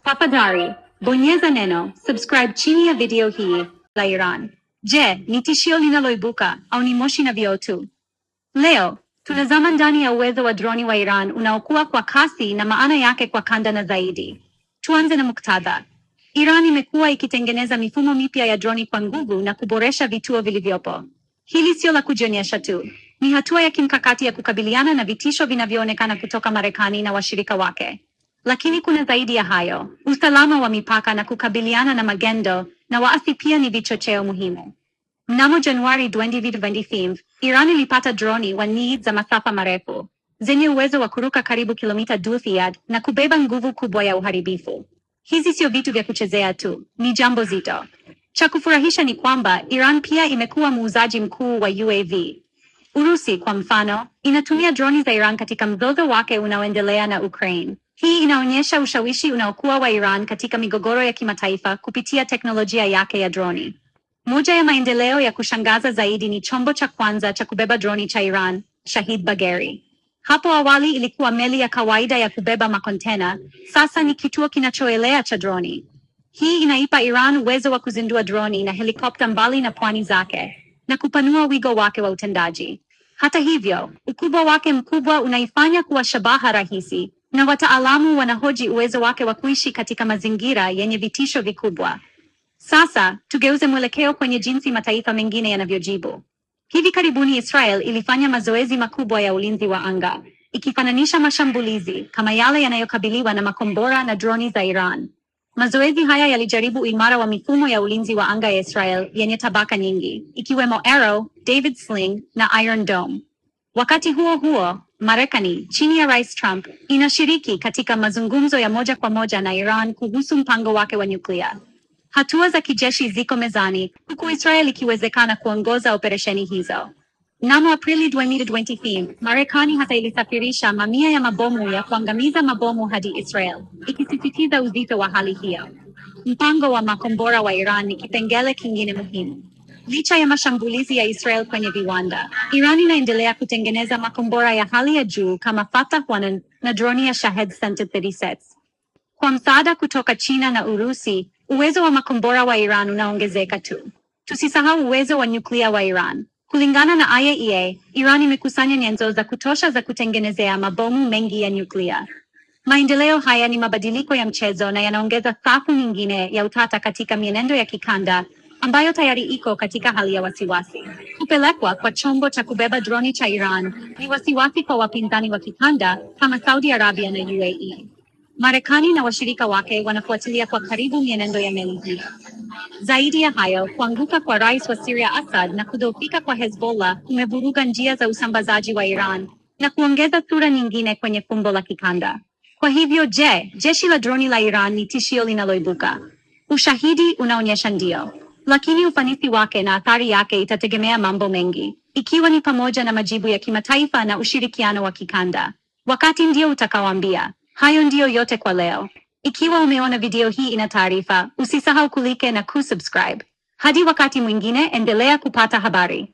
Tafadhali, bonyeza neno subscribe chini ya video hii la Iran. Je, ni tishio linaloibuka au ni moshi na vioo tu? Leo tunazama ndani ya uwezo wa droni wa Iran unaokua kwa kasi na maana yake kwa kanda na zaidi. Tuanze na muktadha. Iran imekuwa ikitengeneza mifumo mipya ya droni kwa nguvu na kuboresha vituo vilivyopo. Hili sio la kujionyesha tu, ni hatua ya kimkakati ya kukabiliana na vitisho vinavyoonekana kutoka Marekani na washirika wake. Lakini kuna zaidi ya hayo. Usalama wa mipaka na kukabiliana na magendo na waasi pia ni vichocheo muhimu. Mnamo Januari 2025, Iran ilipata droni wa NEED za masafa marefu zenye uwezo wa kuruka karibu kilomita 1000 na kubeba nguvu kubwa ya uharibifu. Hizi sio vitu vya kuchezea tu, ni jambo zito. Cha kufurahisha ni kwamba Iran pia imekuwa muuzaji mkuu wa UAV. Urusi, kwa mfano, inatumia droni za Iran katika mzozo wake unaoendelea na Ukraine. Hii inaonyesha ushawishi unaokuwa wa Iran katika migogoro ya kimataifa kupitia teknolojia yake ya droni. Moja ya maendeleo ya kushangaza zaidi ni chombo cha kwanza cha kubeba droni cha Iran, Shahid Bagheri. Hapo awali ilikuwa meli ya kawaida ya kubeba makontena, sasa ni kituo kinachoelea cha droni. Hii inaipa Iran uwezo wa kuzindua droni na helikopta mbali na pwani zake, na kupanua wigo wake wa utendaji. Hata hivyo, ukubwa wake mkubwa unaifanya kuwa shabaha rahisi, na wataalamu wanahoji uwezo wake wa kuishi katika mazingira yenye vitisho vikubwa. Sasa, tugeuze mwelekeo kwenye jinsi mataifa mengine yanavyojibu. Hivi karibuni Israel ilifanya mazoezi makubwa ya ulinzi wa anga, ikifananisha mashambulizi kama yale yanayokabiliwa na makombora na droni za Iran. Mazoezi haya yalijaribu uimara wa mifumo ya ulinzi wa anga ya Israel yenye tabaka nyingi, ikiwemo Arrow, David Sling na Iron Dome. Wakati huo huo, Marekani, chini ya Rais Trump, inashiriki katika mazungumzo ya moja kwa moja na Iran kuhusu mpango wake wa nyuklia. Hatua za kijeshi ziko mezani, huku Israel ikiwezekana kuongoza operesheni hizo. Mnamo Aprili 2025, Marekani hata ilisafirisha mamia ya mabomu ya kuangamiza mabomu hadi Israel, ikisisitiza uzito wa hali hiyo. Mpango wa makombora wa Iran ni kipengele kingine muhimu. Licha ya mashambulizi ya Israel kwenye viwanda, Iran inaendelea kutengeneza makombora ya hali ya juu kama Fatah 1 na droni ya Shahed 136. Kwa msaada kutoka China na Urusi, uwezo wa makombora wa Iran unaongezeka tu. Tusisahau uwezo wa nyuklia wa Iran. Kulingana na IAEA, Iran imekusanya nyenzo za kutosha za kutengenezea mabomu mengi ya nyuklia. Maendeleo haya ni mabadiliko ya mchezo na yanaongeza safu nyingine ya utata katika mienendo ya kikanda, ambayo tayari iko katika hali ya wasiwasi. Kupelekwa kwa chombo cha kubeba droni cha Iran ni wasiwasi kwa wapinzani wa kikanda kama Saudi Arabia na UAE. Marekani na washirika wake wanafuatilia kwa karibu mienendo ya meli hii. Zaidi ya hayo, kuanguka kwa rais wa Syria Assad na kudhoofika kwa Hezbollah kumevuruga njia za usambazaji wa Iran na kuongeza sura nyingine kwenye fumbo la kikanda. Kwa hivyo, jeshi la droni la Iran ni tishio linaloibuka? Ushahidi unaonyesha ndio. Lakini ufanisi wake na athari yake itategemea mambo mengi, ikiwa ni pamoja na majibu ya kimataifa na ushirikiano wa kikanda. Wakati ndio utakaoambia. Hayo ndiyo yote kwa leo. Ikiwa umeona video hii ina taarifa, usisahau kulike na kusubscribe. Hadi wakati mwingine, endelea kupata habari.